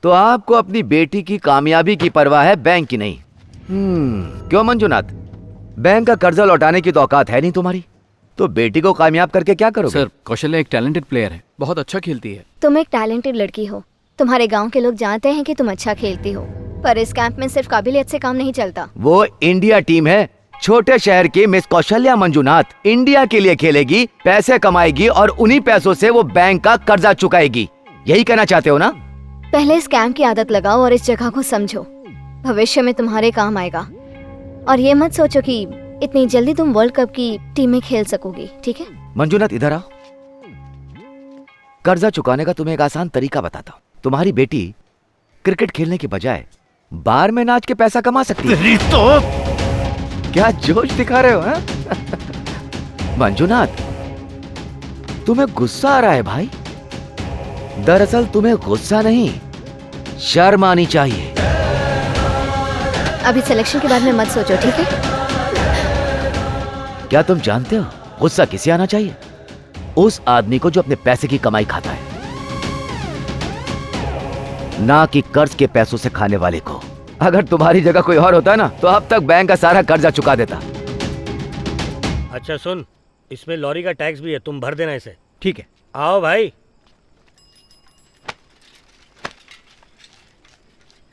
तो आपको अपनी बेटी की कामयाबी की परवाह है, बैंक की नहीं। क्यों मंजुनाथ, बैंक का कर्जा लौटाने की तो औकात है नहीं तुम्हारी, तो बेटी को कामयाब करके क्या करोगे? सर, कौशल्या एक टैलेंटेड प्लेयर है, बहुत अच्छा खेलती है। तुम एक टैलेंटेड लड़की हो, तुम्हारे गांव के लोग जानते हैं कि तुम अच्छा खेलती हो, पर इस कैंप में सिर्फ काबिलियत से काम नहीं चलता। वो इंडिया टीम है, छोटे शहर की मिस कौशल्या मंजुनाथ इंडिया के लिए खेलेगी, पैसे कमाएगी और उन्हीं पैसों से वो बैंक का कर्जा चुकाएगी। यही कहना चाहते हो ना? पहले इस कैंप की आदत लगाओ और इस जगह को समझो, भविष्य में तुम्हारे काम आएगा। और ये मत सोचो कि इतनी जल्दी तुम वर्ल्ड कप की टीम में खेल सकोगी, ठीक है? मंजुनाथ इधर आओ, कर्जा चुकाने का तुम्हें एक आसान तरीका बताता हूँ। तुम्हारी बेटी क्रिकेट खेलने के बजाय बार में नाच के पैसा कमा सकती है। तो क्या जोश दिखा रहे हो हा? मंजुनाथ, तुम्हें गुस्सा आ रहा है भाई। दरअसल तुम्हें गुस्सा नहीं, शर्म आनी चाहिए। अभी सिलेक्शन के बारे में मत सोचो, ठीक है? क्या तुम जानते हो गुस्सा किसे आना चाहिए? उस आदमी को जो अपने पैसे की कमाई खाता है, ना कि कर्ज के पैसों से खाने वाले को। अगर तुम्हारी जगह कोई और होता ना तो अब तक बैंक का सारा कर्जा चुका देता। अच्छा सुन, इसमें लॉरी का टैक्स भी है, तुम भर देना इसे। ठीक है। आओ भाई।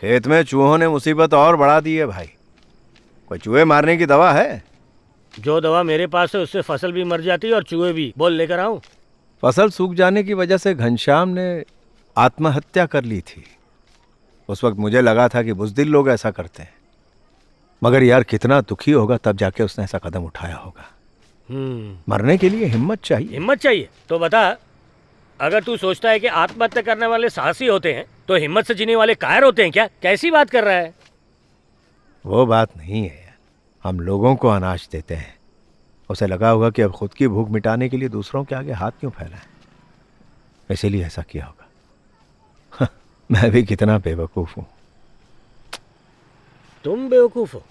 खेत में चूहों ने मुसीबत और बढ़ा दी है भाई। कोई चूहे मारने की दवा है? जो दवा मेरे पास है उससे फसल भी मर जाती है और चूहे भी। बोल लेकर आऊं? फसल सूख जाने की वजह से घनश्याम ने आत्महत्या कर ली थी। उस वक्त मुझे लगा था कि बुज़दिल लोग ऐसा करते हैं, मगर यार कितना दुखी होगा तब जाके उसने ऐसा कदम उठाया होगा। मरने के लिए हिम्मत चाहिए। हिम्मत चाहिए तो बता, अगर तू सोचता है कि आत्महत्या करने वाले साहसी होते हैं तो हिम्मत से जीने वाले कायर होते हैं क्या? कैसी बात कर रहा है? वो बात नहीं है। हम लोगों को अनाज देते हैं, उसे लगा होगा कि अब खुद की भूख मिटाने के लिए दूसरों के आगे हाथ क्यों फैलाएं, इसीलिए ऐसा किया होगा। मैं भी कितना बेवकूफ हूं। तुम बेवकूफ हो?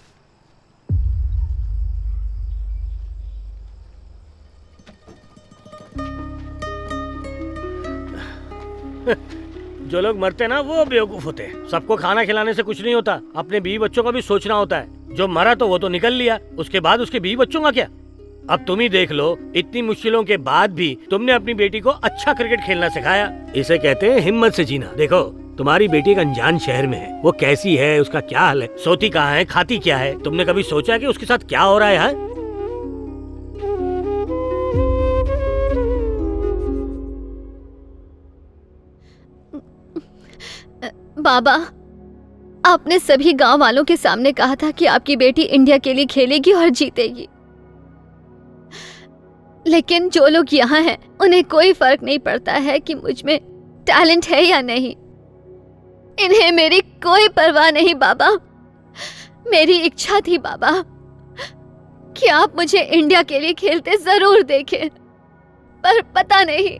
जो लोग मरते ना वो बेवकूफ होते हैं। सबको खाना खिलाने से कुछ नहीं होता, अपने बीवी बच्चों का भी सोचना होता है। जो मरा तो वो तो निकल लिया, उसके बाद उसके बीवी बच्चों का क्या? अब तुम ही देख लो, इतनी मुश्किलों के बाद भी तुमने अपनी बेटी को अच्छा क्रिकेट खेलना सिखाया। इसे कहते हैं हिम्मत से जीना। देखो, तुम्हारी बेटी एक अनजान शहर में है, वो कैसी है, उसका क्या हाल है, सोती कहाँ है, खाती क्या है, तुमने कभी सोचा कि उसके साथ क्या हो रहा है? बाबा, आपने सभी गांव वालों के सामने कहा था कि आपकी बेटी इंडिया के लिए खेलेगी और जीतेगी, लेकिन जो लोग यहाँ हैं उन्हें कोई फर्क नहीं पड़ता है कि मुझ में टैलेंट है या नहीं। इन्हें मेरी कोई परवाह नहीं बाबा। मेरी इच्छा थी बाबा कि आप मुझे इंडिया के लिए खेलते जरूर देखें, पर पता नहीं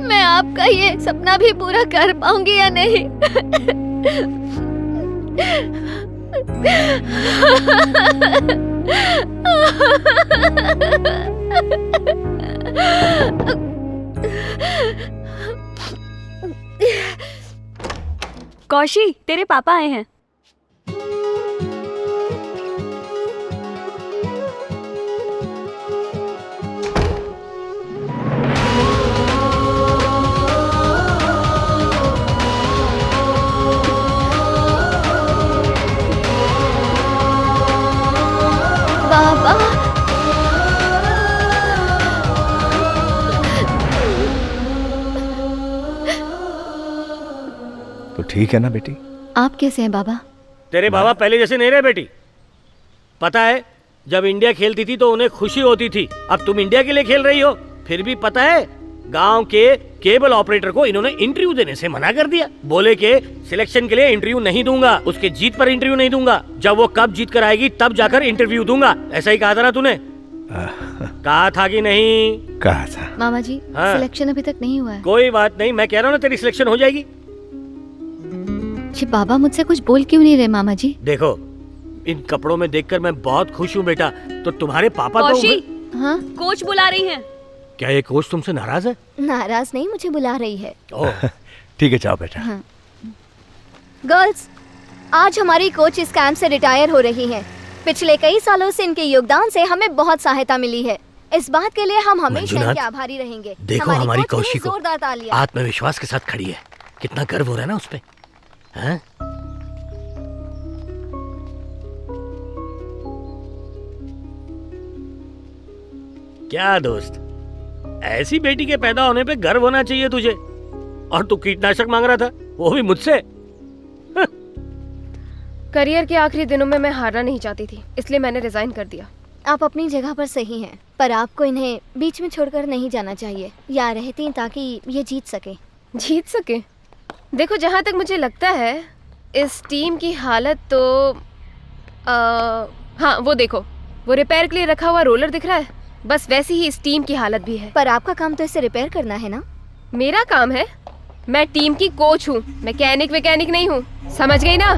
मैं आपका ये सपना भी पूरा कर पाऊंगी या नहीं। कौशी, तेरे पापा आए हैं। बाबा, तो ठीक है ना बेटी? आप कैसे हैं बाबा? तेरे बाबा पहले जैसे नहीं रहे बेटी। पता है, जब इंडिया खेलती थी तो उन्हें खुशी होती थी, अब तुम इंडिया के लिए खेल रही हो। फिर भी पता है, गांव के केबल ऑपरेटर को इन्होंने इंटरव्यू देने से मना कर दिया। बोले कि सिलेक्शन के लिए इंटरव्यू नहीं दूंगा, उसके जीत पर इंटरव्यू नहीं दूंगा, जब वो कब जीत कर आएगी तब जाकर इंटरव्यू दूंगा। ऐसा ही कहा था ना तूने? कहा था कि नहीं? कहा था। मामा जी, हाँ। सिलेक्शन अभी तक नहीं हुआ है। कोई बात नहीं, मैं कह रहा हूँ ना तेरी सिलेक्शन हो जाएगी। जी बाबा मुझसे कुछ बोल क्यों नहीं रहे मामा जी? देखो, इन कपड़ों में देखकर मैं बहुत खुश हूँ बेटा। तो तुम्हारे पापा कौशी, तो हाँ? कोच बुला रही हैं। क्या ये कोच तुमसे नाराज है? नाराज नहीं, मुझे बुला रही है। ओह, ठीक है, जाओ बेटा। गर्ल्स, आज हमारी कोच इस कैंप से रिटायर हो रही हैं। पिछले कई सालों से इनके योगदान से हमें बहुत सहायता मिली है। इस बात के लिए हम हमेशा मंजुनाथ, इनके आभारी रहेंगे। देखो हमारी कोच के लिए कौशी को जोरदार तालियां। आत्मविश्वास के साथ खड़ी है। कितना गर्व हो रहा है ना उस पे। हैं? क्या दोस्त, ऐसी बेटी के पैदा होने पे गर्व होना चाहिए तुझे। और तू कीटनाशक मांग रहा था, वो भी मुझसे। करियर के आखिरी दिनों में मैं हारना नहीं चाहती थी, इसलिए मैंने रिजाइन कर दिया। आप अपनी जगह पर सही हैं, पर आपको इन्हें बीच में छोड़कर नहीं जाना चाहिए। या रहती ताकि ये जीत सके। जीत सके? देखो, जहाँ तक मुझे लगता है इस टीम की हालत तो हाँ, वो देखो, वो रिपेयर के लिए रखा हुआ रोलर दिख रहा है। बस वैसी ही इस टीम की हालत भी है। पर आपका काम तो इसे रिपेयर करना है ना? मेरा काम है? मैं टीम की कोच हूँ, मैकेनिक नहीं हूँ, समझ गई ना?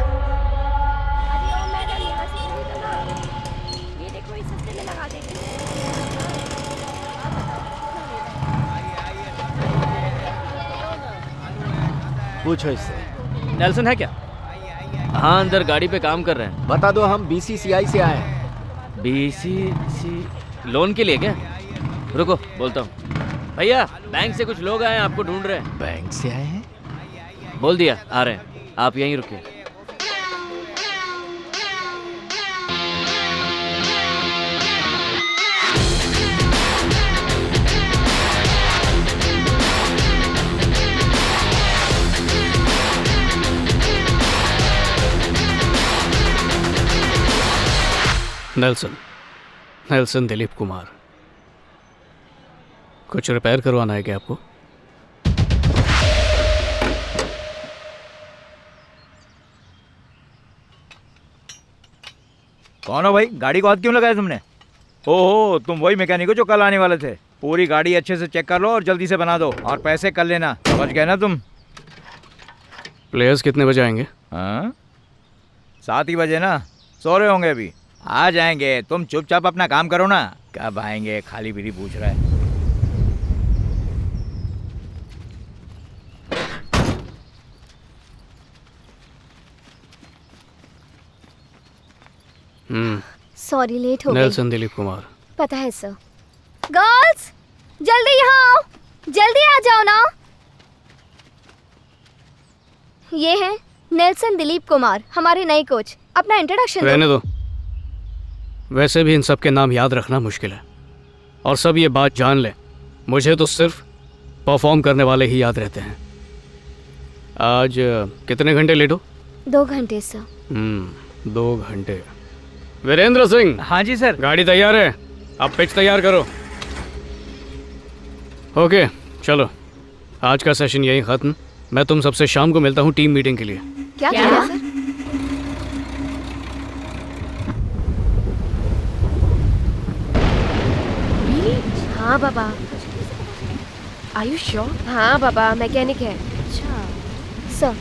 पूछो इससे। नेल्सन है क्या? हाँ, अंदर गाड़ी पे काम कर रहे हैं। बता दो, हम बीसीसीआई से आए हैं। बीसीसी लोन के लिए क्या? रुको, बोलता हूँ। भैया, बैंक से कुछ लोग आए हैं, आपको ढूंढ रहे हैं। बैंक से आए हैं? बोल दिया, आ रहे हैं। आप यहीं रुकिए। नेल्सन दिलीप कुमार। कुछ रिपेयर करवाना है क्या आपको? कौन हो भाई? गाड़ी को हाथ क्यों लगाया तुमने? ओहो, तुम वही मैकेनिक हो जो कल आने वाले थे। पूरी गाड़ी अच्छे से चेक कर लो और जल्दी से बना दो, और पैसे कर लेना, समझ गए ना तुम? प्लेयर्स कितने बजे आएंगे? हाँ, 7 ही बजे ना। सो रहे होंगे अभी। आ जाएंगे, तुम चुपचाप अपना काम करो ना। कब आएंगे, खाली पीली पूछ रहा है। सॉरी, लेट हो गई। नेल्सन दिलीप कुमार। पता है सर। गर्ल्स, जल्दी यहाँ आओ, जल्दी आ जाओ ना। ये हैं नेल्सन दिलीप कुमार, हमारे नए कोच। अपना इंट्रोडक्शन रहने दो। वैसे भी इन सब के नाम याद रखना मुश्किल है, और सब ये बात जान ले, मुझे तो सिर्फ परफॉर्म करने वाले ही याद रहते हैं। आज कितने घंटे लेट हो? 2 घंटे सर। 2 घंटे। वीरेंद्र सिंह। हाँ जी सर। गाड़ी तैयार है, अब पिच तैयार करो। ओके, चलो, आज का सेशन यही खत्म। मैं तुम सबसे शाम को मिलता हूँ टीम मीटिंग के लिए। क्या सर? हाँ बाबा। Are you sure? हाँ बाबा, मैकेनिक है। अच्छा सर,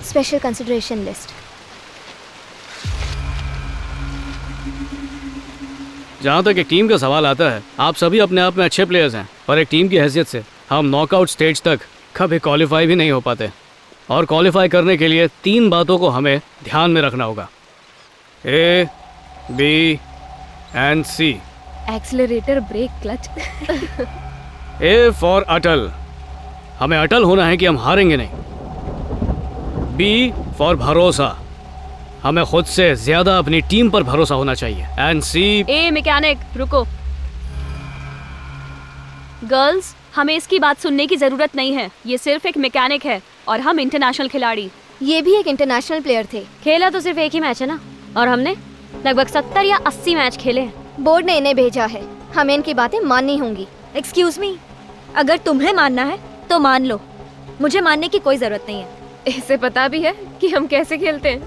स्पेशल कंसिडरेशन लिस्ट। जहाँ तक एक टीम का सवाल आता है, आप सभी अपने आप में अच्छे प्लेयर्स हैं, पर एक टीम की हैसियत से हम नॉकआउट स्टेज तक कभी क्वालिफाई भी नहीं हो पाते। और क्वालिफाई करने के लिए 3 बातों को हमें ध्यान में रखना होगा। A, B and C। Accelerator, brake, clutch. A for अटल, हमें अटल होना है कि हम हारेंगे नहीं। B फॉर भरोसा, हमें खुद से ज्यादा अपनी टीम पर भरोसा होना चाहिए। And C। ए मैकेनिक, रुको। गर्ल्स, हमें इसकी बात सुनने की जरूरत नहीं है। ये सिर्फ एक मैकेनिक है और हम इंटरनेशनल खिलाड़ी। ये भी एक इंटरनेशनल प्लेयर थे। खेला तो सिर्फ एक ही मैच है ना, और हमने लगभग 70 या 80 मैच खेले हैं। बोर्ड ने इन्हें भेजा है, हमें इनकी बातें माननी होंगी। एक्सक्यूज मी, अगर तुम्हें मानना है तो मान लो, मुझे मानने की कोई जरूरत नहीं है। इसे पता भी है कि हम कैसे खेलते हैं।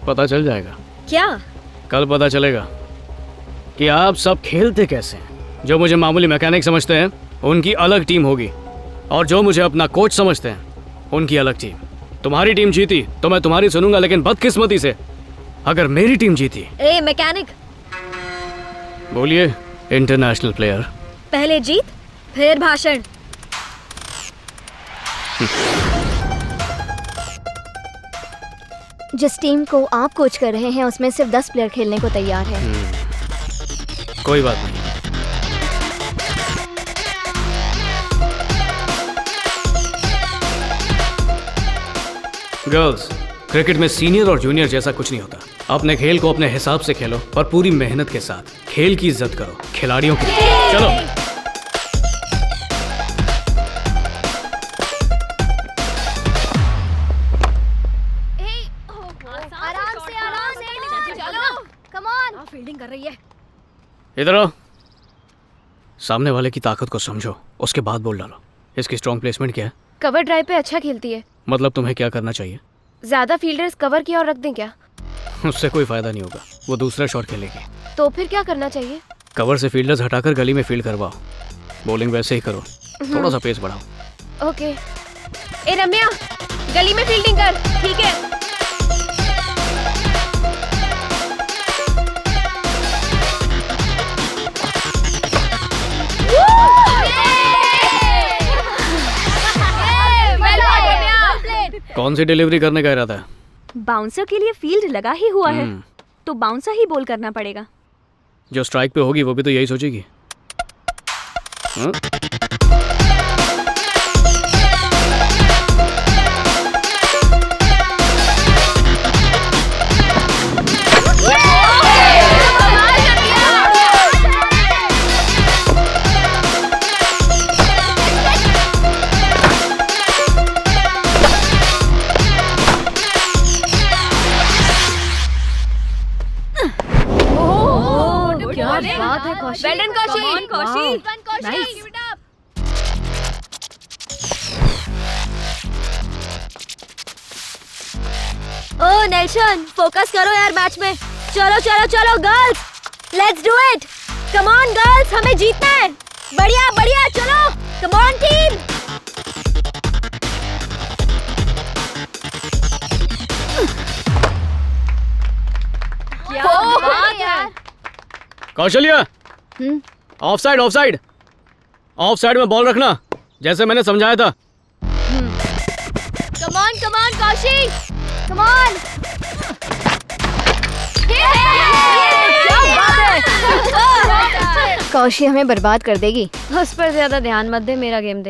पता चल जाएगा। क्या? कल पता चलेगा कि आप सब खेलते कैसे हैं। जो मुझे मामूली मैकेनिक समझते हैं, उनकी अलग टीम होगी, और जो मुझे अपना कोच समझते हैं, उनकी अलग टीम। तुम्हारी टीम जीती तो मैं तुम्हारी सुनूंगा, लेकिन बदकिस्मती से अगर मेरी टीम जीती। ए मैकेनिक। बोलिए इंटरनेशनल प्लेयर। पहले जीत फिर भाषण। जिस टीम को आप कोच कर रहे हैं उसमें सिर्फ 10 प्लेयर खेलने को तैयार है। कोई बात नहीं। गर्ल्स, क्रिकेट में सीनियर और जूनियर जैसा कुछ नहीं होता। अपने खेल को अपने हिसाब से खेलो और पूरी मेहनत के साथ। खेल की इज्जत करो, खिलाड़ियों की। चलो। आराम से चलो, कम ऑन। फील्डिंग कर रही है। इधर आओ। सामने वाले की ताकत को समझो, उसके बाद बोल डालो। इसकी स्ट्रॉन्ग प्लेसमेंट क्या है? कवर ड्राइव पे अच्छा खेलती है। मतलब तुम्हें क्या करना चाहिए? ज्यादा फील्डर्स कवर की ओर रख दें क्या? उससे कोई फायदा नहीं होगा, वो दूसरा शॉट खेलेगी। तो फिर क्या करना चाहिए? कवर से फील्डर्स हटाकर गली में फील्ड करवाओ। बॉलिंग वैसे ही करो, थोड़ा सा पेस बढ़ाओ। ओके। ए रम्या, गली में फील्डिंग कर। ठीक है। कौन सी डिलीवरी करने का इरादा है? बाउंसर के लिए फील्ड लगा ही हुआ है, तो बाउंसर ही बोल करना पड़ेगा। जो स्ट्राइक पे होगी वो भी तो यही सोचेगी। हाँ? बात है Kaushik. Well done, Kaushik. Come on, Kaushik. Nice. Give it up. ओ नेल्सन, फोकस करो यार मैच में। चलो चलो चलो girls, let's do it. Come on girls, हमें जीतना है। बढ़िया बढ़िया, चलो कम ऑन टीम। क्या बात है यार। कौशल्या, ऑफसाइड ऑफसाइड ऑफसाइड में बॉल रखना, जैसे मैंने समझाया था। Come on Kaushik, come on. Kaushi हमें बर्बाद कर देगी। उस पर ज्यादा ध्यान मत दे, मेरा गेम देख।